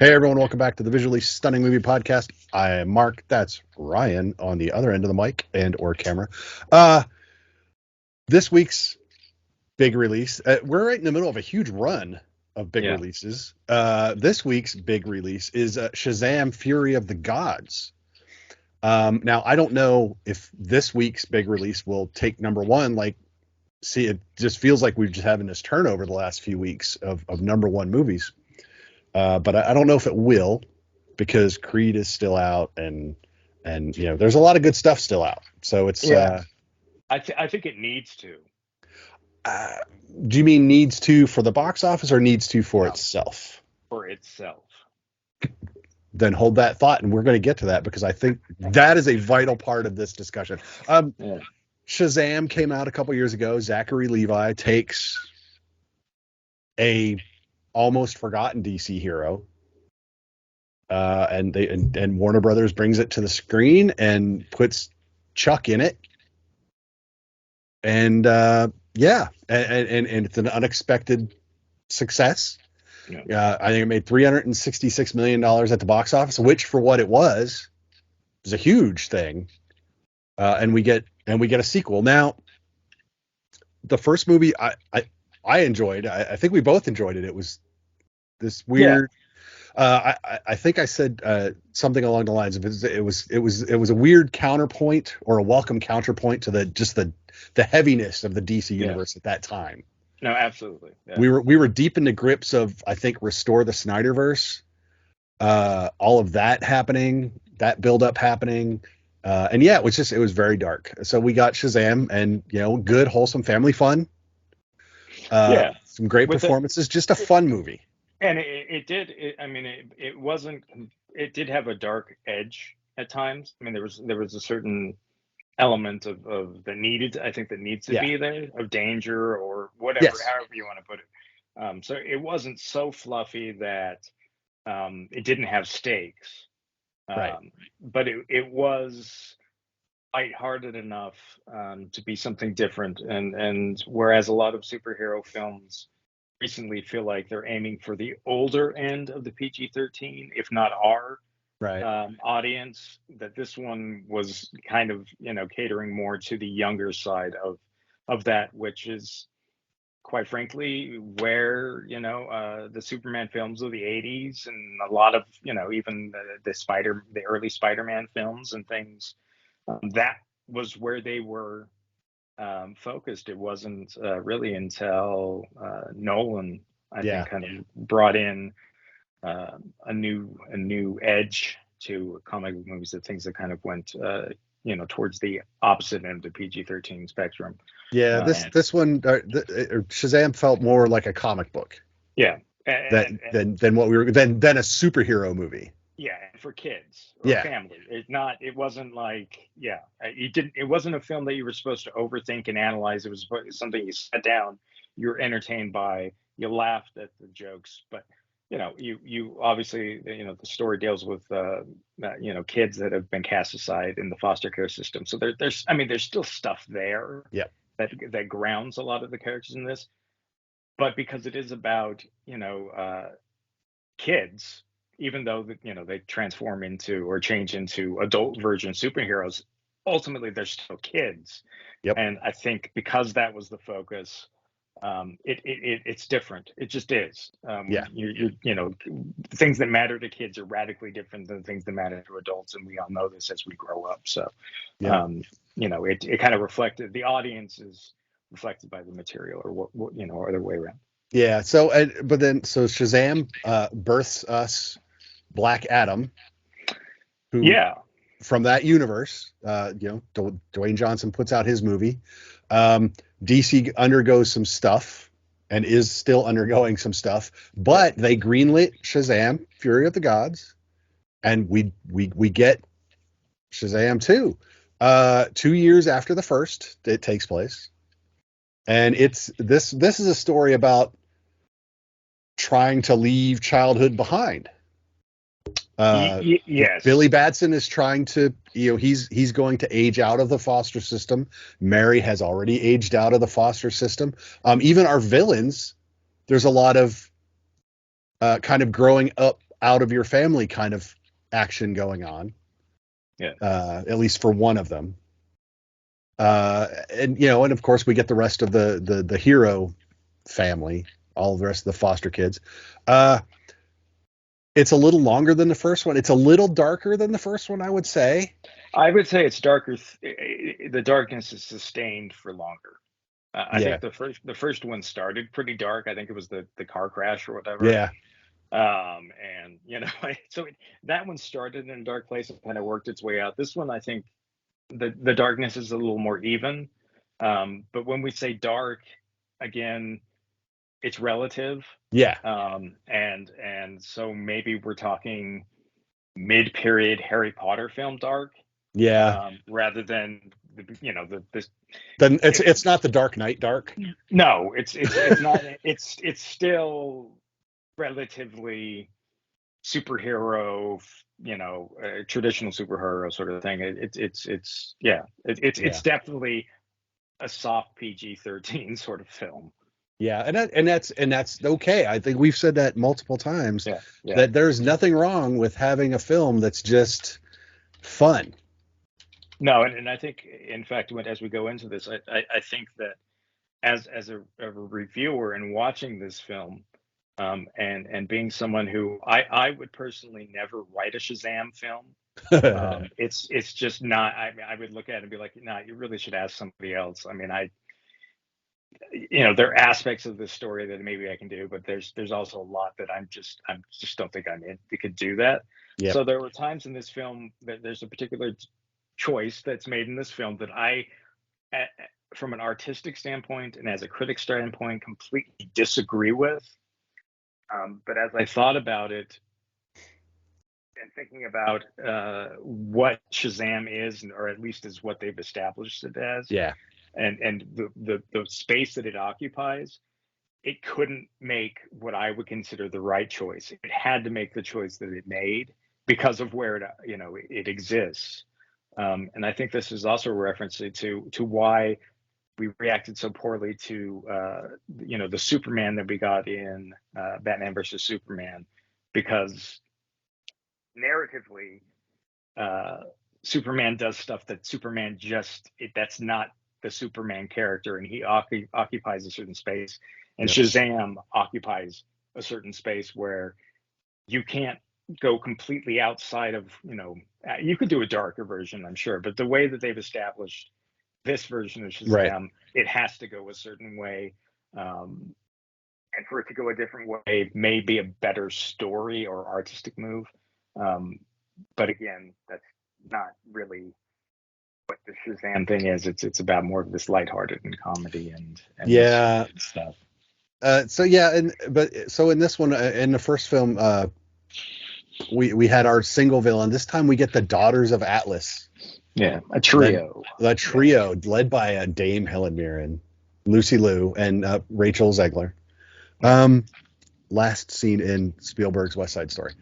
Hey everyone, welcome back to the Visually Stunning Movie Podcast. I am Mark. That's Ryan on the other end of the mic and or camera. This week's big release. We're right in the middle of a huge run of big releases. This week's big release is Shazam: Fury of the Gods. Now I don't know if this week's big release will take number one. It just feels like we've just having this turnover the last few weeks of number one movies. But I don't know if it will, because Creed is still out, and there's a lot of good stuff still out. So it's I think it needs to. Do you mean needs to for the box office or needs to for itself? For itself. Then hold that thought, and we're going to get to that, because I think that is a vital part of this discussion. Shazam came out a couple years ago. Zachary Levi takes a almost forgotten DC hero, and Warner Brothers brings it to the screen and puts Chuck in it, and it's an unexpected success. I think it made $366 million at the box office, which for what it was a huge thing. And we get a sequel. Now, the first movie I enjoyed. I think we both enjoyed it. It was this weird. I think I said something along the lines of it was a weird counterpoint, or a welcome counterpoint to the heaviness of the DC universe at that time. No, absolutely. Yeah. We were deep in the grips of, I think, Restore the Snyderverse. All of that happening, that build up happening. And it was very dark. So we got Shazam, and good, wholesome family fun. Some great performances, just a fun movie. And it did have a dark edge at times. I mean, there was a certain element of that needs to be there, of danger or whatever, however you want to put it. So it wasn't so fluffy that it didn't have stakes. But it was lighthearted enough to be something different, and whereas a lot of superhero films recently feel like they're aiming for the older end of the PG-13, if not R audience, that this one was kind of catering more to the younger side of that, which is quite frankly where the Superman films of the 80s, and a lot of even the early Spider-Man films and things, that was where they were focused. It wasn't really until Nolan, I think, kind of brought in a new edge to comic book movies, that things that kind of went towards the opposite end of the PG-13 spectrum. This one, Shazam, felt more like a comic book. Than a superhero movie. Yeah, for kids or family. It wasn't like, it wasn't a film that you were supposed to overthink and analyze. It was something you sat down, you were entertained by, you laughed at the jokes, but you obviously, the story deals with kids that have been cast aside in the foster care system. So there's still stuff there that grounds a lot of the characters in this, but because it is about kids, even though they transform into or change into adult version superheroes, ultimately they're still kids. And I think because that was the focus, it's different. It just is. Things that matter to kids are radically different than things that matter to adults, and we all know this as we grow up. So it kind of reflected, the audience is reflected by the material, or or the way around. So Shazam births us Black Adam, who from that universe, Dwayne Johnson puts out his movie. DC undergoes some stuff and is still undergoing some stuff, but they greenlit Shazam: Fury of the Gods, and we get Shazam 2. 2 years after the first, it takes place, and this is a story about trying to leave childhood behind. Billy Batson is trying to, he's going to age out of the foster system. Mary has already aged out of the foster system. Even our villains, there's a lot of kind of growing up out of your family kind of action going on. Yeah. At least for one of them. And of course we get the rest of the hero family, all the rest of the foster kids. It's a little longer than the first one. It's a little darker than the first one, I would say. I would say it's darker. The darkness is sustained for longer. I think the first one started pretty dark. I think it was the car crash or whatever. Yeah. And so that one started in a dark place and kind of worked its way out. This one, I think the darkness is a little more even. But when we say dark, again, it's relative. Yeah. And so maybe we're talking mid-period Harry Potter film dark. Yeah. Rather than then it's not the Dark Knight dark. No, it's not. It's still relatively superhero, traditional superhero sort of thing. It's definitely a soft PG-13 sort of film. Yeah, and that's okay. I think we've said that multiple times. Yeah. That there's nothing wrong with having a film that's just fun. No, and I think, in fact, as we go into this, I think that as a reviewer and watching this film, and being someone who I would personally never write a Shazam film. It's just not. I would look at it and be like, no, you really should ask somebody else. I mean, there are aspects of this story that maybe I can do, but there's also a lot that I just don't think I could do that. Yep. So there were times in this film that there's a particular choice that's made in this film that I, from an artistic standpoint and as a critic standpoint, completely disagree with. But as I thought about it and thinking about what Shazam is, or at least is what they've established it as, and the space that it occupies, it couldn't make what I would consider the right choice. It had to make the choice that it made because of where it exists. And I think this is also a reference to why we reacted so poorly to the Superman that we got in Batman versus Superman, because narratively Superman does stuff that Superman that's not the Superman character, and he occupies a certain space, and Shazam occupies a certain space where you can't go completely outside of, you could do a darker version, I'm sure, but the way that they've established this version of Shazam, it has to go a certain way. And for it to go a different way may be a better story or artistic move. But again, that's not really what the Shazam thing is. It's about more of this lighthearted and comedy and stuff. So in this one, in the first film, we had our single villain. This time we get the Daughters of Atlas. Yeah, a trio. A trio led by Dame Helen Mirren, Lucy Liu, and Rachel Zegler. Last seen in Spielberg's West Side Story.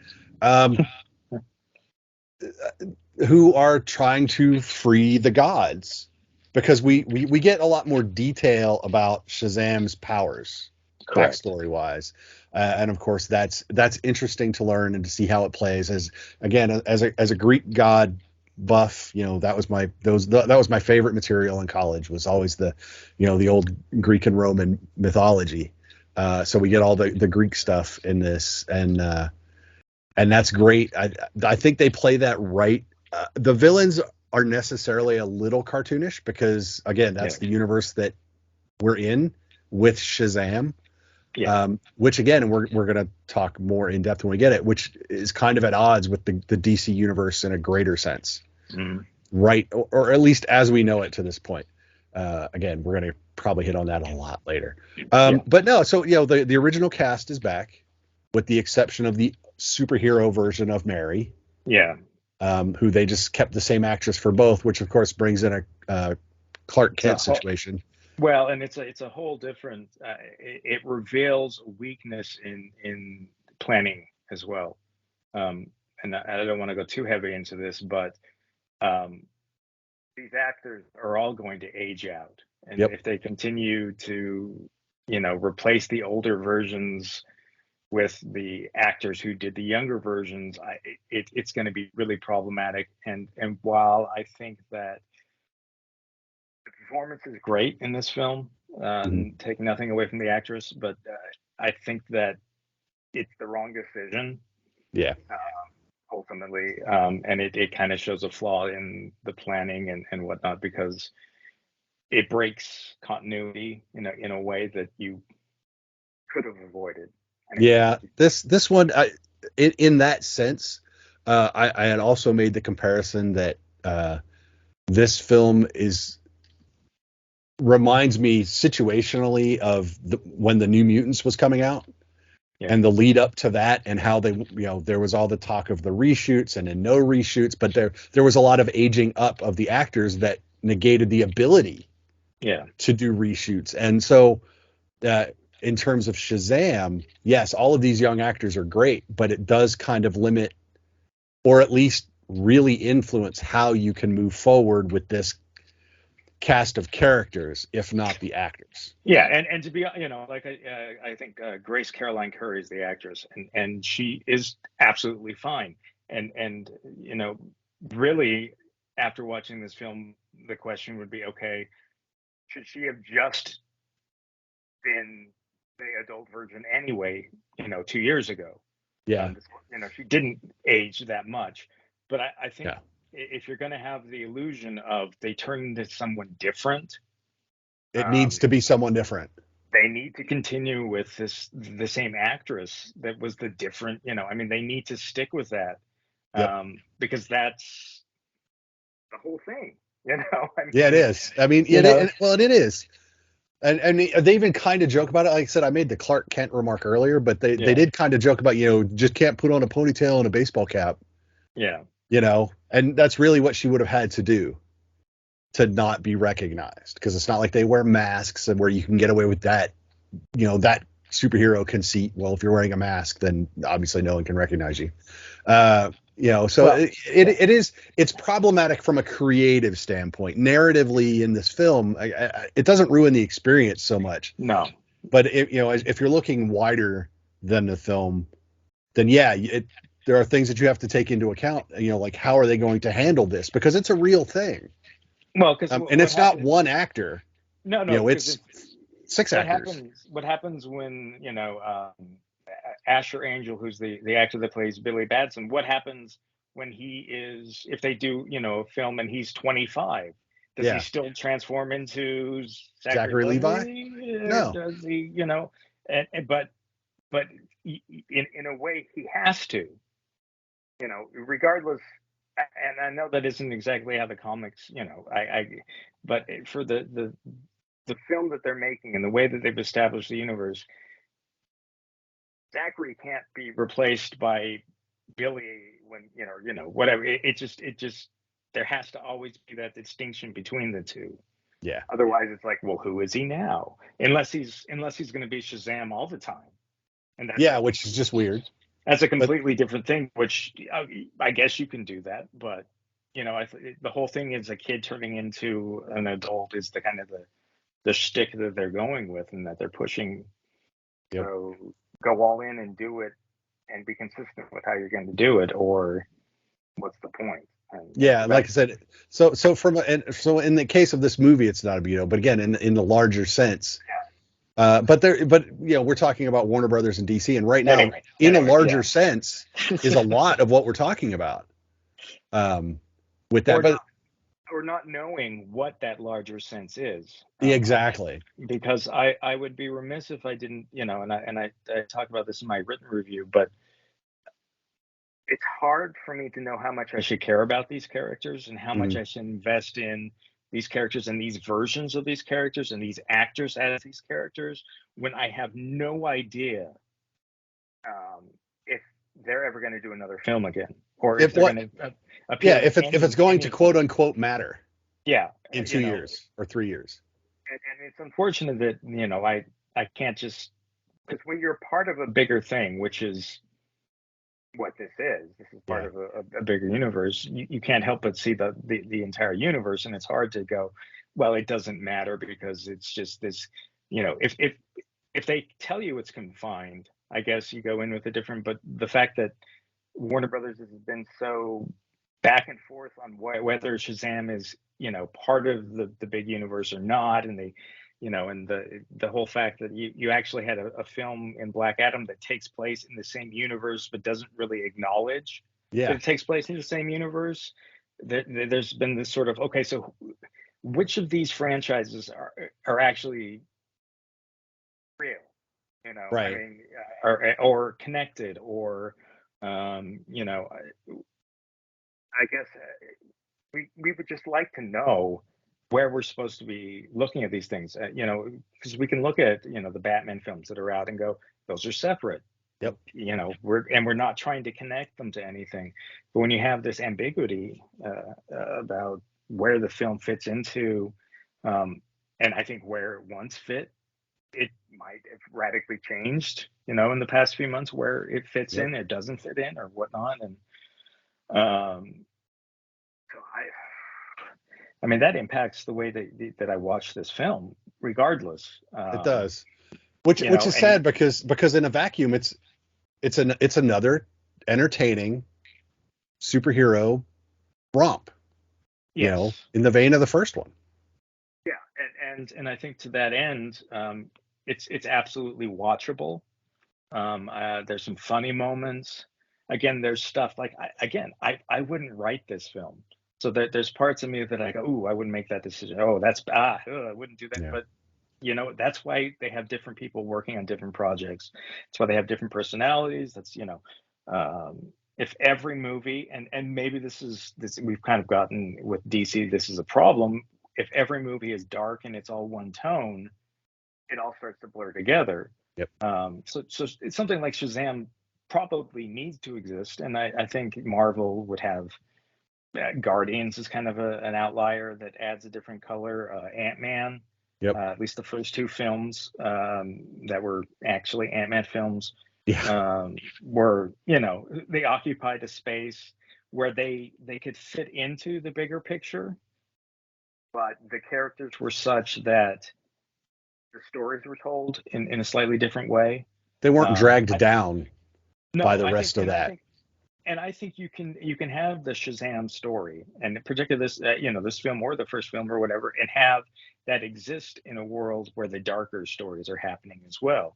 Who are trying to free the gods, because we get a lot more detail about Shazam's powers, backstory wise, and of course that's interesting to learn and to see how it plays. As a Greek god buff, that was my favorite material in college, was always the old Greek and Roman mythology. So we get all the Greek stuff in this, and that's great. I think they play that right. The villains are necessarily a little cartoonish because, again, that's the universe that we're in with Shazam. Which again, we're going to talk more in depth when we get it, which is kind of at odds with the DC universe in a greater sense, right? Or at least as we know it to this point. Again, we're going to probably hit on that a lot later. But no, so the original cast is back, with the exception of the superhero version of Mary. Who they just kept the same actress for both, which of course brings in a Clark Kent situation. Well, and it's a whole different. It reveals a weakness in planning as well. And I don't want to go too heavy into this, but these actors are all going to age out, and if they continue to, replace the older versions with the actors who did the younger versions, it's going to be really problematic. And while I think that the performance is great in this film, taking nothing away from the actress, but I think that it's the wrong decision. Yeah. Ultimately, and it kind of shows a flaw in the planning and whatnot, because it breaks continuity in a way that you could have avoided. Yeah, this one, in that sense, I had also made the comparison that this film reminds me situationally of when the New Mutants was coming out. Yeah. And the lead up to that, and how there was all the talk of the reshoots and then no reshoots, but there was a lot of aging up of the actors that negated the ability to do reshoots. And so in terms of Shazam, yes, all of these young actors are great, but it does kind of limit, or at least really influence, how you can move forward with this cast of characters, if not the actors. Yeah, and to be, like I think Grace Caroline Curry is the actress, and she is absolutely fine. And really, after watching this film, the question would be, okay, should she have just been the adult version anyway, 2 years ago? Yeah. She didn't age that much, but I think if you're going to have the illusion of they turn into someone different, it needs to be someone different. They need to continue with the same actress that was the different, they need to stick with that, because that's the whole thing, Yeah, it is. It is. And they even kind of joke about it. Like I said, I made the Clark Kent remark earlier, but they did kind of joke about, just can't put on a ponytail and a baseball cap. Yeah. And that's really what she would have had to do to not be recognized, because it's not like they wear masks and where you can get away with that, that superhero conceit. Well, if you're wearing a mask, then obviously no one can recognize you. It's problematic from a creative standpoint. Narratively, in this film, it doesn't ruin the experience so much. No. But if you're looking wider than the film, then there are things that you have to take into account. Like, how are they going to handle this? Because it's a real thing. Well, because and it's not one actor. No, it's 6 actors. What happens when Asher Angel, who's the actor that plays Billy Batson, what happens when if they do a film and he's 25? Does he still transform into Zachary Levi? No. Does he? But in a way he has to. Regardless. And I know that isn't exactly how the comics, but for the film that they're making and the way that they've established the universe, Zachary can't be replaced by Billy when whatever. It just there has to always be that distinction between the two. Yeah. Otherwise, it's like, well, who is he now? Unless he's going to be Shazam all the time. And which is just weird. That's a completely different thing, which I guess you can do that. But, the whole thing is a kid turning into an adult is the kind of the shtick that they're going with and that they're pushing. Yep. So go all in and do it and be consistent with how you're going to do it, or what's the point? Like I said, so in the case of this movie, it's not a big deal. But again, in the larger sense, but we're talking about Warner Brothers and DC, and right now, in a larger sense, is a lot of what we're talking about. With that, or not knowing what that larger sense is. Exactly. Because I would be remiss if I didn't, and I talk about this in my written review, but it's hard for me to know how much I should care about these characters and how much I should invest in these characters and these versions of these characters and these actors as these characters when I have no idea if they're ever going to do another film again, or if they're going to appear. If it's going to quote unquote matter. In 2 years or 3 years. And it's unfortunate that I can't just, because when you're part of a bigger thing, which is what this is part of a bigger universe, you can't help but see the entire universe, and it's hard to go, well, it doesn't matter because it's just this, if they tell you it's confined, I guess you go in with a different, but the fact that Warner Brothers has been so back and forth on whether Shazam is, part of the big universe or not, and they, and the whole fact that you actually had a film in Black Adam that takes place in the same universe but doesn't really acknowledge that it takes place in the same universe. There's been this sort of, okay, so which of these franchises are actually real? Right. I mean, or connected, or I guess we would just like to know where we're supposed to be looking at these things, because we can look at, the Batman films that are out and go, those are separate. Yep. We're not trying to connect them to anything. But when you have this ambiguity about where the film fits into, and I think where it once fit, it might have radically changed, in the past few months, where it fits in, it doesn't fit in, or whatnot. And so I mean, that impacts the way that I watch this film, regardless. It does, which is sad, because in a vacuum, it's another entertaining superhero romp, in the vein of the first one. Yeah, and I think to that end, it's absolutely watchable. There's some funny moments. Again, there's stuff like I wouldn't write this film, so there's parts of me that I go, ooh, I wouldn't make that decision. Oh, I wouldn't do that. Yeah. But that's why they have different people working on different projects. That's why they have different personalities. That's if every movie, and maybe this we've kind of gotten with DC, this is a problem. If every movie is dark and it's all one tone, it all starts to blur together. Yep. So it's something like Shazam probably needs to exist, and I think Marvel would have Guardians is kind of an outlier that adds a different color. Ant-Man, at least the first two films that were actually Ant-Man films, were, they occupied a space where they could fit into the bigger picture, but the characters were such that the stories were told in a slightly different way. They weren't dragged down by the rest of that. I think you can have the Shazam story, and particularly this, this film or the first film or whatever, and have that exist in a world where the darker stories are happening as well.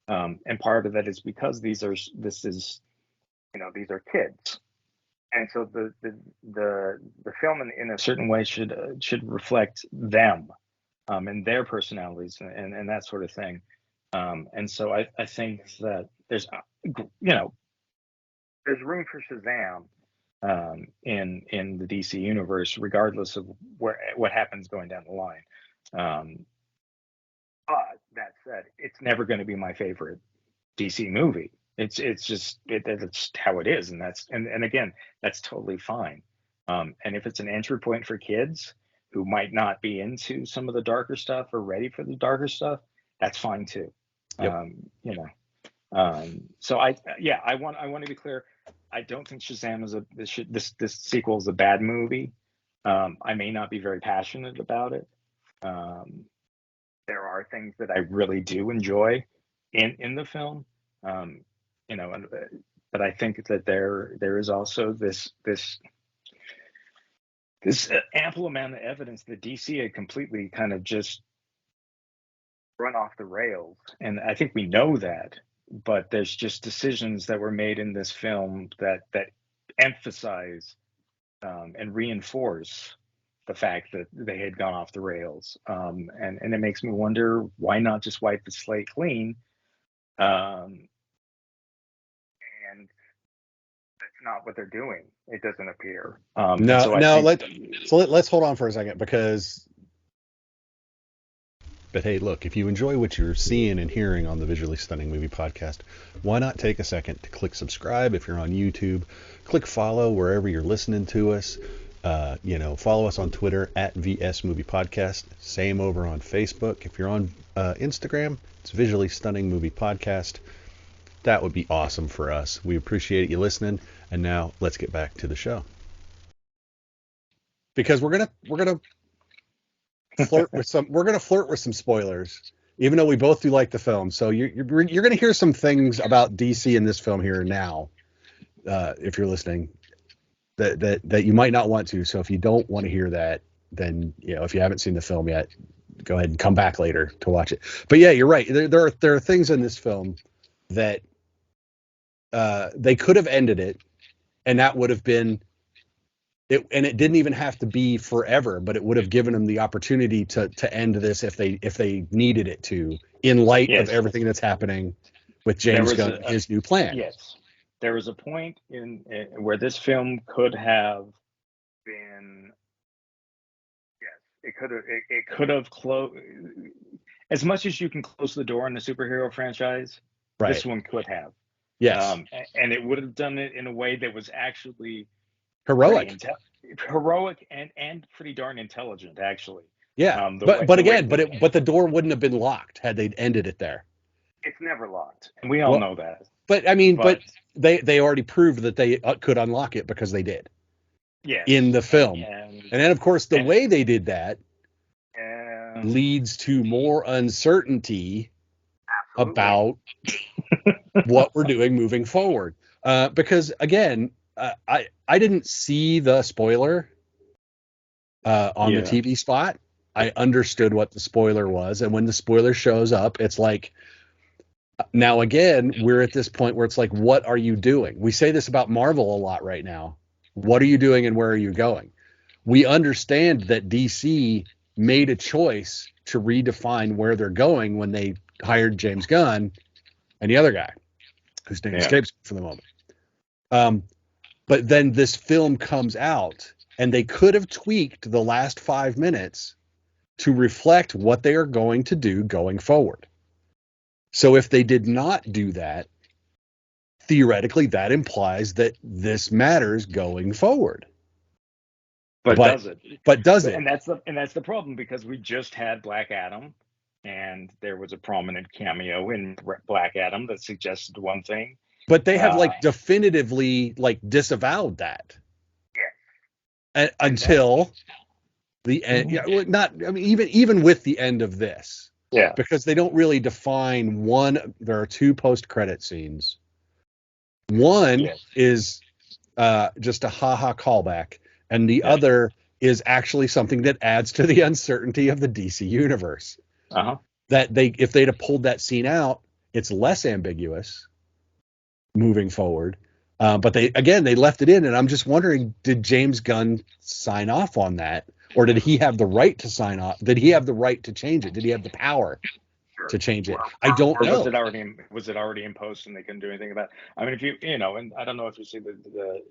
And part of that is because these are kids, and so the film in a certain way should reflect them, and their personalities and that sort of thing. And so I think that there's there's room for Shazam in the DC universe, regardless of what happens going down the line. But that said, it's never going to be my favorite DC movie. It's just it's how it is, and again, that's totally fine. And if it's an entry point for kids who might not be into some of the darker stuff or ready for the darker stuff, that's fine too. Yep. So I want to be clear. I don't think Shazam is this sequel is a bad movie. I may not be very passionate about it. There are things that I really do enjoy in the film, but I think that there is also this ample amount of evidence that DC had completely kind of just run off the rails, and I think we know that. But there's just decisions that were made in this film that emphasize and reinforce the fact that they had gone off the rails. And it makes me wonder, why not just wipe the slate clean? And that's not what they're doing. It doesn't appear. Let's hold on for a second, but hey, look, if you enjoy what you're seeing and hearing on the Visually Stunning Movie Podcast, why not take a second to click subscribe if you're on YouTube, click follow wherever you're listening to us. Follow us on Twitter at VS Movie Podcast. Same over on Facebook. If you're on Instagram, it's Visually Stunning Movie Podcast. That would be awesome for us. We appreciate you listening. And now let's get back to the show, because we're gonna flirt with some spoilers even though we both do like the film. So you're going to hear some things about DC in this film here now, if you're listening, that you might not want to. So if you don't want to hear that, then if you haven't seen the film yet, go ahead and come back later to watch it. But yeah, you're right. There are things in this film that they could have ended it, and that would have been it. And it didn't even have to be forever, but it would have given them the opportunity to end this if they needed it to, in light of everything that's happening with James Gunn and his new plan. Yes, there was a point in where this film could have been. Yes, it could have closed. As much as you can close the door on the superhero franchise, right. This one could have. Yes. And it would have done it in a way that was actually heroic and pretty darn intelligent, actually. Yeah. But the door wouldn't have been locked had they ended it there. It's never locked. And we all know that. But I mean, but they already proved that they could unlock it because they did. Yes. In the film. And then, of course, the way they did that leads to more uncertainty about what we're doing moving forward. Because, again, I didn't see the spoiler on the TV spot. I understood what the spoiler was. And when the spoiler shows up, it's like, now, again, we're at this point where it's like, what are you doing? We say this about Marvel a lot right now. What are you doing and where are you going? We understand that DC made a choice to redefine where they're going when they hired James Gunn and the other guy, whose name escapes for the moment. But then this film comes out, and they could have tweaked the last 5 minutes to reflect what they are going to do going forward. So if they did not do that, theoretically, that implies that this matters going forward. But does it? But does it? And that's the problem, because we just had Black Adam, and there was a prominent cameo in Black Adam that suggested one thing. But they have definitively disavowed that. Yeah. Until the end. Even with the end of this. Yeah. Because they don't really define one. There are 2 post-credit scenes. One is just a ha-ha callback, and the other is actually something that adds to the uncertainty of the DC universe. That if they'd have pulled that scene out, it's less ambiguous moving forward. But they left it in, and I'm just wondering, did James Gunn sign off on that? Or did he have the right to sign off? Did he have the right to change it? Did he have the power to change it? I don't know. Was it already in post and they couldn't do anything about it? I mean, if and I don't know if you see the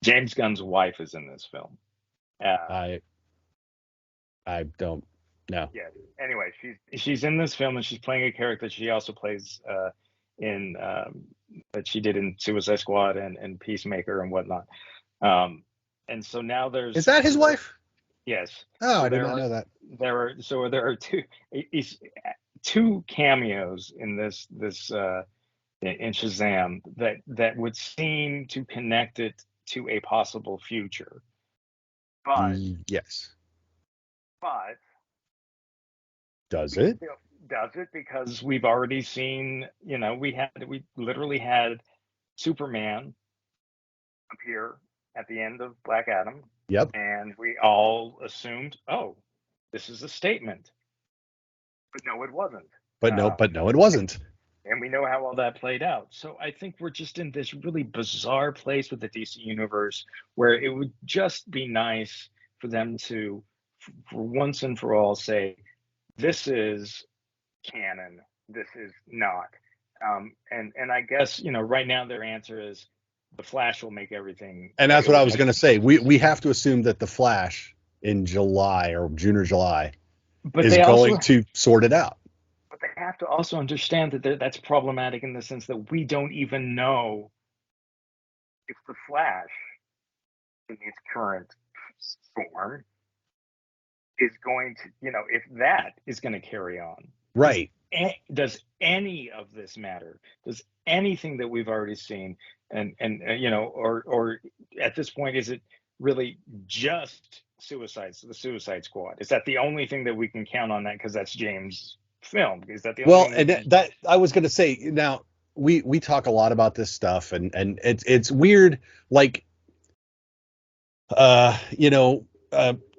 James Gunn's wife is in this film. I don't know. Yeah. Anyway, she's in this film, and she's playing a character she also plays in that she did in Suicide Squad and Peacemaker and whatnot. And so now is that his wife? Yes. Oh, I did not know that. There are two cameos in this in Shazam that would seem to connect it to a possible future. But yes. But does it? Does it? Because we've already seen, we literally had Superman appear at the end of Black Adam. Yep. And we all assumed, oh, this is a statement. But no, it wasn't. But no, it wasn't. And we know how all that played out. So I think we're just in this really bizarre place with the DC universe where it would just be nice for them to, for once and for all, say, this is canon, this is not. And I guess, right now their answer is the Flash will make everything. And that's what I was going to say. We have to assume that the Flash in July or June or July is going to sort it out. But they have to also understand that that's problematic in the sense that we don't even know if the Flash in its current form is going to, if that is going to carry on. Right. Does any of this matter? Does anything that we've already seen and or at this point, is it really just the Suicide Squad? Is that the only thing that we can count on that because that's James' film? Is that the only thing? Well, and that I was going to say, now we talk a lot about this stuff, and it's weird, like you know,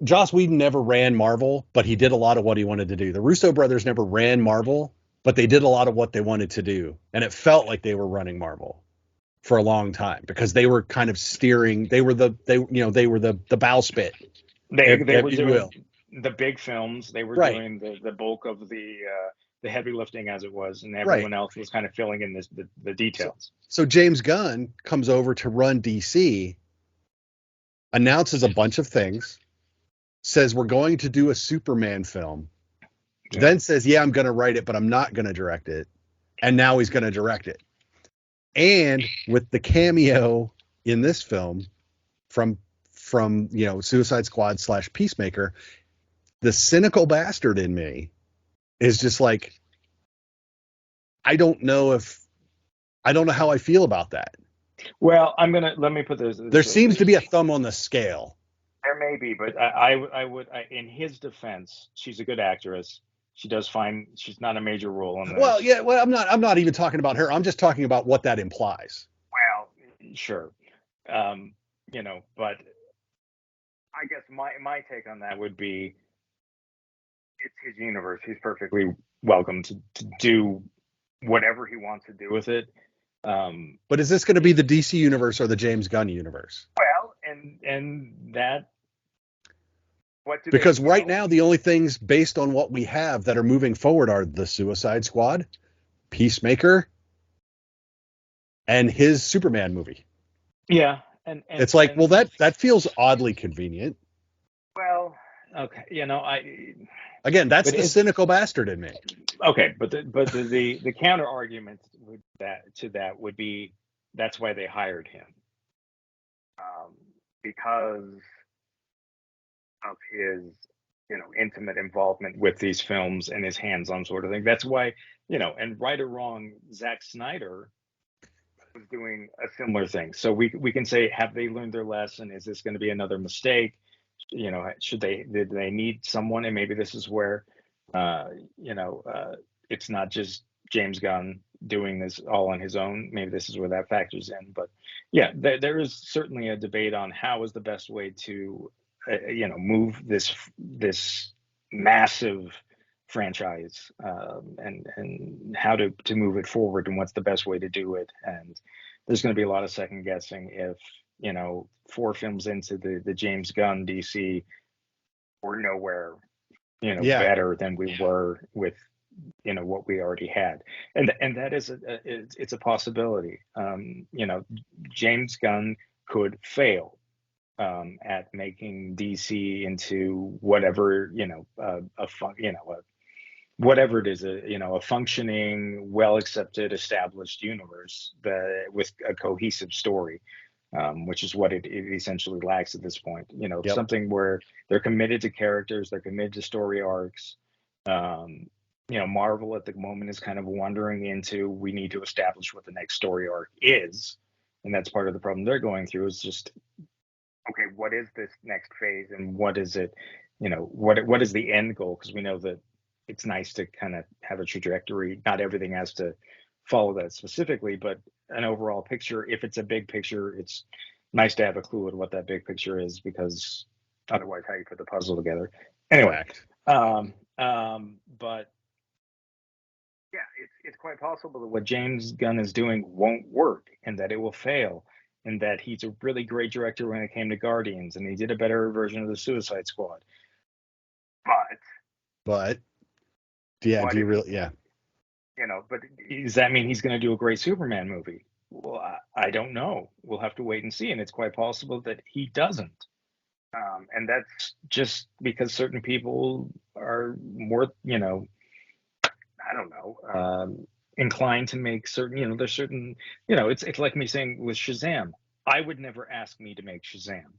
Joss Whedon never ran Marvel, but he did a lot of what he wanted to do. The Russo brothers never ran Marvel, but they did a lot of what they wanted to do, and it felt like they were running Marvel for a long time because they were kind of steering. They were the bowsprit. They were doing the big films. They were doing the bulk of the heavy lifting, as it was, and everyone else was kind of filling in the details. So James Gunn comes over to run DC, announces a bunch of things, says we're going to do a Superman film, then says, yeah, I'm going to write it, but I'm not going to direct it. And now he's going to direct it. And with the cameo in this film from Suicide Squad / Peacemaker, the cynical bastard in me is just like, I don't know how I feel about that. Well, let me put this. There seems to be a thumb on the scale. There may be, but I would, in his defense, she's a good actress. She does fine. She's not a major role in this. Well, yeah. Well, I'm not even talking about her. I'm just talking about what that implies. Well, sure. But I guess my take on that would be, it's his universe. He's perfectly welcome to do whatever he wants to do with it. But is this going to be the DC universe or the James Gunn universe? Well, and that. Because right now, the only things based on what we have that are moving forward are the Suicide Squad, Peacemaker, and his Superman movie. Yeah. And it's like, well, that feels oddly convenient. Well, okay. Again, that's the cynical bastard in me. Okay. But the counter argument to that would be, that's why they hired him. Because of his, intimate involvement with these films and his hands-on sort of thing. That's why, and right or wrong, Zack Snyder was doing a similar thing. So we can say, have they learned their lesson? Is this going to be another mistake? Did they need someone? And maybe this is where, it's not just James Gunn doing this all on his own. Maybe this is where that factors in. But yeah, there is certainly a debate on how is the best way to move this massive franchise, and how to move it forward, and what's the best way to do it. And there's going to be a lot of second guessing if 4 films into the James Gunn DC, we're nowhere better than we were with what we already had, and that is it's a possibility. James Gunn could fail at making DC into whatever whatever it is, a functioning, well accepted, established universe with a cohesive story, which is what it essentially lacks at this point. Something where they're committed to characters, they're committed to story arcs. Marvel at the moment is kind of wandering into, we need to establish what the next story arc is, and that's part of the problem they're going through. Is just, okay, what is this next phase, and what is it? What is the end goal? Because we know that it's nice to kind of have a trajectory. Not everything has to follow that specifically, but an overall picture. If it's a big picture, it's nice to have a clue on what that big picture is, because otherwise, how you put the puzzle together? Anyway, but yeah, it's quite possible that what James Gunn is doing won't work, and that it will fail, and that he's a really great director when it came to Guardians, and he did a better version of the Suicide Squad. But yeah, do you really? Yeah. But does that mean he's going to do a great Superman movie? Well, I don't know. We'll have to wait and see, and it's quite possible that he doesn't. And that's just because certain people are more, I don't know, inclined to make certain, there's certain, it's like me saying with Shazam, I would never ask me to make Shazam.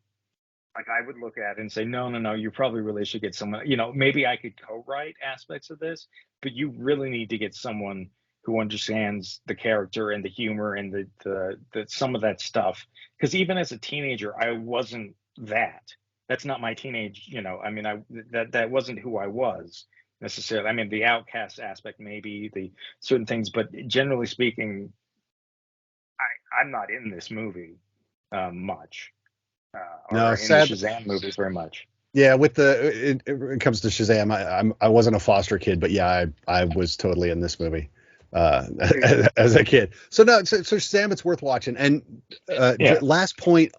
Like, I would look at it and say, no, you probably really should get someone, maybe I could co-write aspects of this, but you really need to get someone who understands the character and the humor and the some of that stuff. Because even as a teenager, I wasn't that. that's not my teenage, I mean, that wasn't who I was necessarily. I mean, the outcast aspect, maybe the certain things, but generally speaking, I'm not in this movie much, No, or in the Shazam movies very much. Yeah, with it comes to Shazam, I wasn't a foster kid, but yeah, I was totally in this movie as a kid. So no, so Shazam, it's worth watching. And last point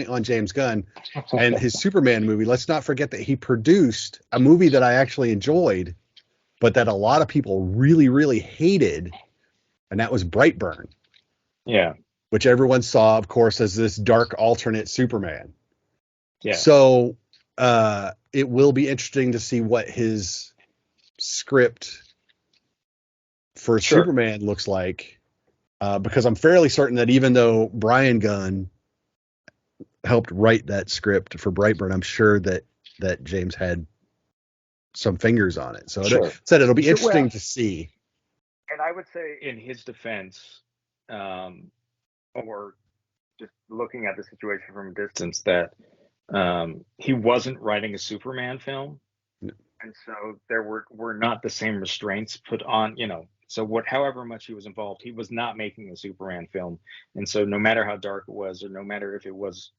on James Gunn and his Superman movie. Let's not forget that he produced a movie that I actually enjoyed, but that a lot of people really, really hated, and that was Brightburn. Yeah, which everyone saw, of course, as this dark alternate Superman. Yeah. So it will be interesting to see what his script for Superman looks like, because I'm fairly certain that even though Brian Gunn helped write that script for Brightburn, I'm sure that James had some fingers on it. So it'll be interesting to see. And I would say, in his defense, or just looking at the situation from a distance, that he wasn't writing a Superman film, and so there were not the same restraints put on, so however much he was involved, he was not making a Superman film. And so no matter how dark it was, or no matter if it was,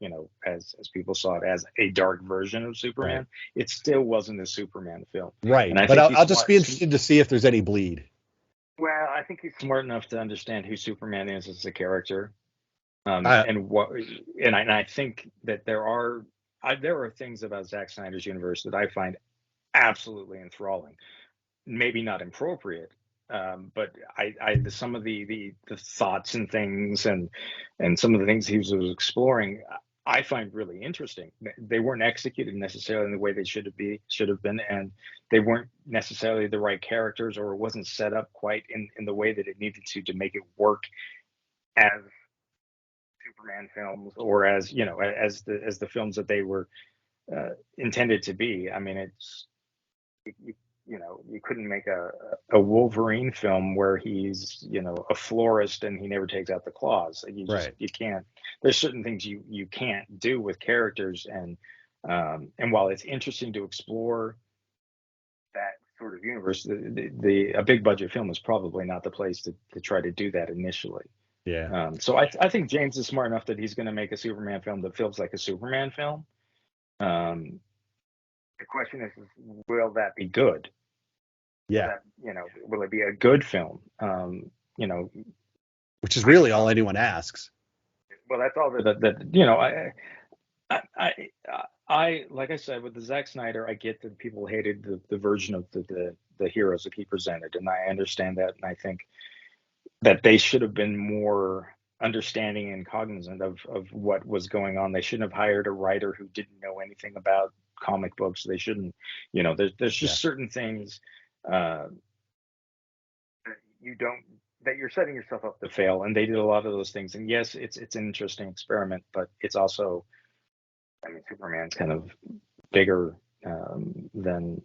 as people saw it as a dark version of Superman, it still wasn't a Superman film. Right. And but I'll just be interested to see if there's any bleed. Well, I think he's smart enough to understand who Superman is as a character. And I think that there are things about Zack Snyder's universe that I find absolutely enthralling. Maybe not appropriate, but some of the thoughts and things, and some of the things he was exploring, I find really interesting. They weren't executed necessarily in the way they should have been, and they weren't necessarily the right characters, or it wasn't set up quite in the way that it needed to make it work as Superman films, or as the films that they were intended to be. I mean, it's you couldn't make a Wolverine film where he's a florist and he never takes out the claws. You can't. There's certain things you can't do with characters, and while it's interesting to explore that sort of universe, a big budget film is probably not the place to try to do that initially. Yeah. So I think James is smart enough that he's going to make a Superman film that feels like a Superman film. The question is, will that be good? Yeah. Will it be a good film? Which is really all anyone asks. Well, that's all I like I said, with the Zack Snyder, I get that people hated the version of the heroes that he presented, and I understand that, and I think that they should have been more understanding and cognizant of what was going on. They shouldn't have hired a writer who didn't know anything about comic books. They shouldn't, there's just certain things that you're setting yourself up to fail, and they did a lot of those things. And yes, it's an interesting experiment, but it's also, I mean, Superman's kind of bigger than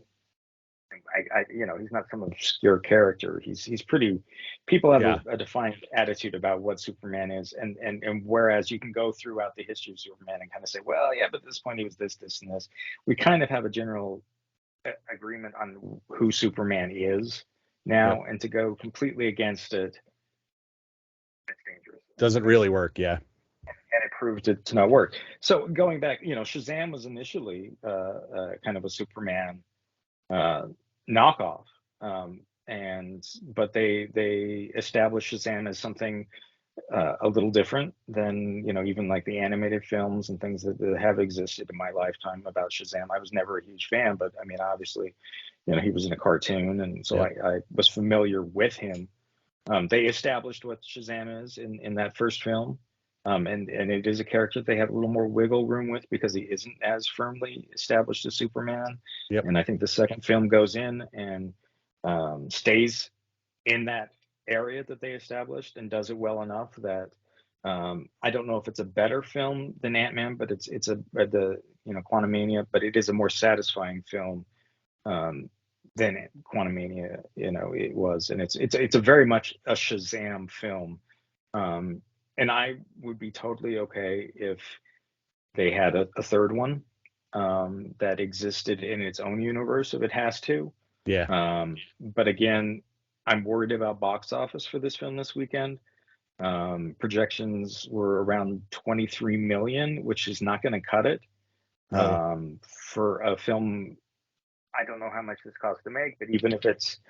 he's not some obscure character. He's pretty. People have a defined attitude about what Superman is, and whereas you can go throughout the history of Superman and kind of say, well, yeah, but at this point he was this, and this. We kind of have a general agreement on who Superman is now, and to go completely against it, it's dangerous. Doesn't really work, yeah. And it proved it to not work. So going back, Shazam was initially kind of a Superman knockoff, but they established Shazam as something a little different than even like the animated films and things that have existed in my lifetime about Shazam. I was never a huge fan, but I mean, obviously, he was in a cartoon, and so I was familiar with him. They established what Shazam is in that first film. And it is a character they have a little more wiggle room with, because he isn't as firmly established as Superman. Yep. And I think the second film goes in and stays in that area that they established, and does it well enough that I don't know if it's a better film than Ant-Man, but it's Quantumania, but it is a more satisfying film than Quantumania it was, and it's a very much a Shazam film. And I would be totally okay if they had a third one. that existed in its own universe if it has to. Yeah. But again, I'm worried about box office for this film this weekend. Projections were around 23 million, which is not going to cut it. No. For a film, I don't know how much this costs to make, but even if it's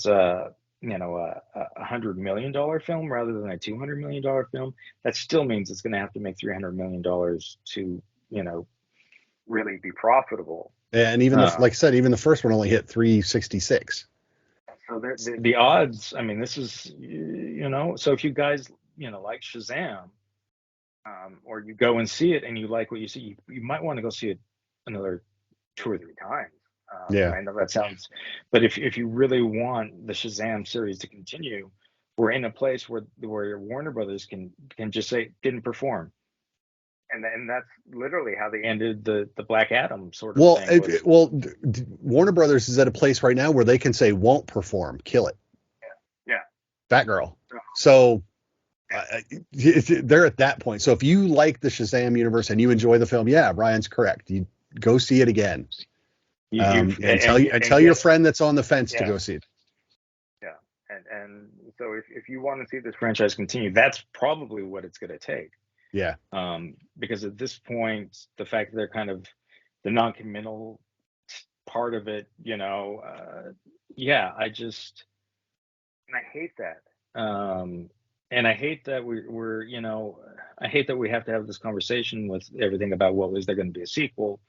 a $100 million film rather than a $200 million film, that still means it's going to have to make $300 million to really be profitable. And even like I said, even the first one only hit 366. So the odds, I mean, this is, so if you guys, like Shazam, or you go and see it and you like what you see, you might want to go see it another 2 or 3 times. Yeah. I know that sounds, but if you really want the Shazam series to continue, we're in a place where Warner Brothers can just say didn't perform. And that's literally how they ended the Black Adam sort of thing. Warner Brothers is at a place right now where they can say won't perform, kill it. Yeah. Batgirl. So they're at that point. So if you like the Shazam universe and you enjoy the film, yeah, Ryan's correct. You go see it again. And tell your friend that's on the fence to go see it. Yeah. And so if you want to see this franchise continue, that's probably what it's going to take. Yeah. Because at this point, the fact that they're kind of the non-committal part of it, I hate that. And I hate that I hate that we have to have this conversation with everything about, well, is there going to be a sequel?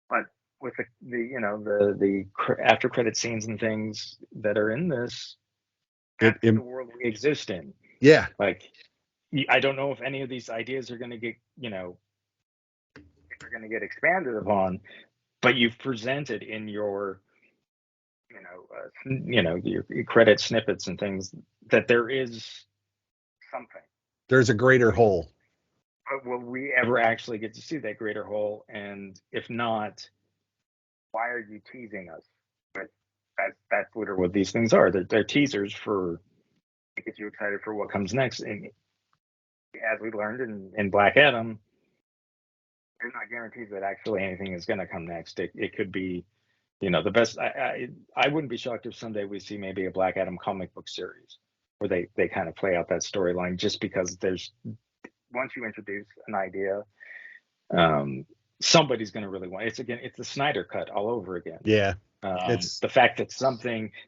But with the after credit scenes and things that are in this, that's the world we exist in. Yeah. Like, I don't know if any of these ideas are going to get, if they're going to get expanded upon, but you've presented in your, your credit snippets and things that there is something. There's a greater whole. But will we ever actually get to see that greater whole? And if not, why are you teasing us? But that's literally what these things are. They're teasers to get you excited for what comes next. And as we learned in Black Adam, there's not guarantees that actually anything is going to come next. It could be, the best. I wouldn't be shocked if someday we see maybe a Black Adam comic book series where they kind of play out that storyline, just because once you introduce an idea, somebody's going to really want it. It's the Snyder cut all over again. Yeah. It's the fact that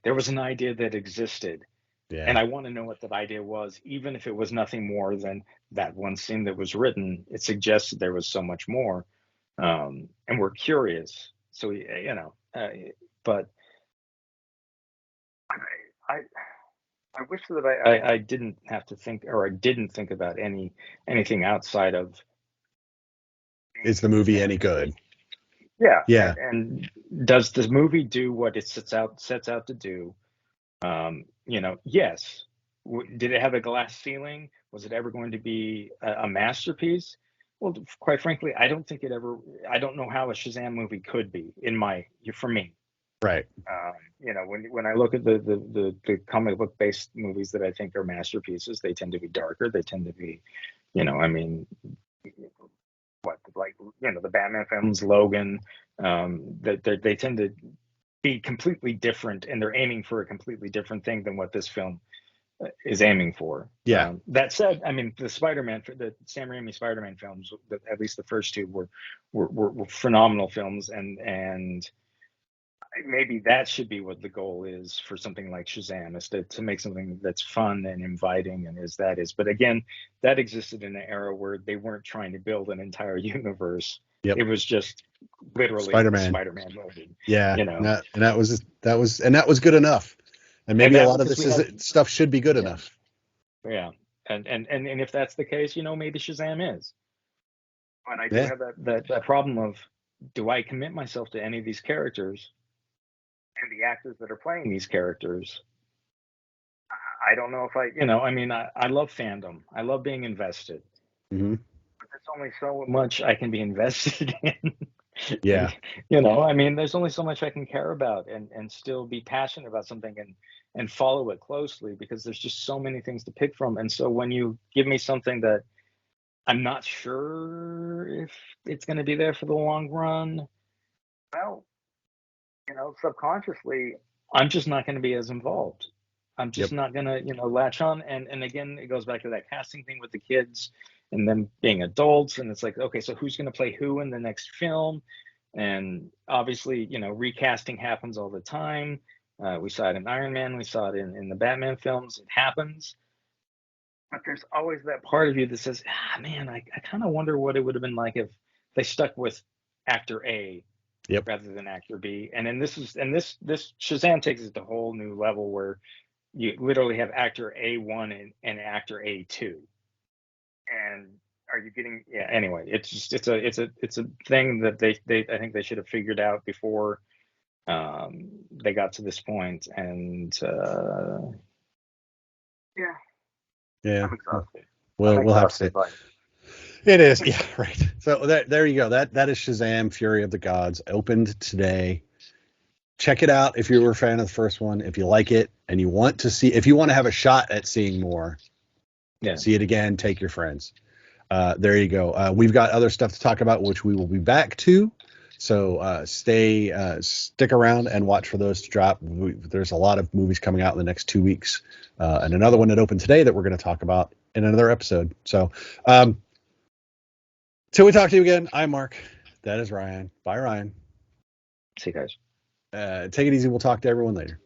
there was an idea that existed. Yeah. And I want to know what that idea was, even if it was nothing more than that one scene that was written. It suggests there was so much more, and we're curious. So but I wish that I didn't have to think, or I didn't think about anything outside of. Is the movie any good? Yeah. Yeah. And does the movie do what it sets out to do? Yes. Did it have a glass ceiling? Was it ever going to be a masterpiece? Well, quite frankly, I don't know how a Shazam movie could be for me. Right. When I look at the comic book based movies that I think are masterpieces, they tend to be darker. They tend to be, the Batman films, Logan, they tend to be completely different, and they're aiming for a completely different thing than what this film is aiming for. Yeah. That said, I mean, the Sam Raimi Spider-Man films, at least the first two, were phenomenal films, and maybe that should be what the goal is for something like Shazam, is to make something that's fun and inviting, and but again, that existed in an era where they weren't trying to build an entire universe. Yep. It was just literally Spider-Man movie. Yeah. And that was good enough. And maybe a lot of this stuff should be good enough. Yeah. And if that's the case, maybe Shazam is. But I do have that problem of, do I commit myself to any of these characters and the actors that are playing these characters? I don't know if I love fandom. I love being invested. Mm-hmm. But there's only so much I can be invested in. Yeah. There's only so much I can care about and still be passionate about something and follow it closely, because there's just so many things to pick from. And so when you give me something that I'm not sure if it's going to be there for the long run. Well, subconsciously, I'm just not going to be as involved. I'm just not going to, latch on. And again, it goes back to that casting thing with the kids and them being adults. And it's like, okay, so who's going to play who in the next film? And obviously, recasting happens all the time. We saw it in Iron Man. We saw it in the Batman films. It happens. But there's always that part of you that says, man, I kind of wonder what it would have been like if they stuck with actor A rather than actor B. And then this Shazam takes it to a whole new level where you literally have actor A1 and actor A2. And are you getting anyway, it's a thing that they I think they should have figured out before they got to this point. And I'm exhausted. We'll have to see. It is, yeah, right. So there you go. That is Shazam: Fury of the Gods. Opened today. Check it out if you were a fan of the first one. If you like it and you want to see, if you want to have a shot at seeing more, see it again. Take your friends. There you go. We've got other stuff to talk about, which we will be back to. So stick around and watch for those to drop. There's a lot of movies coming out in the next 2 weeks, and another one that opened today that we're going to talk about in another episode. So. Till we talk to you again, I'm Mark. That is Ryan. Bye, Ryan. See you guys. Take it easy. We'll talk to everyone later.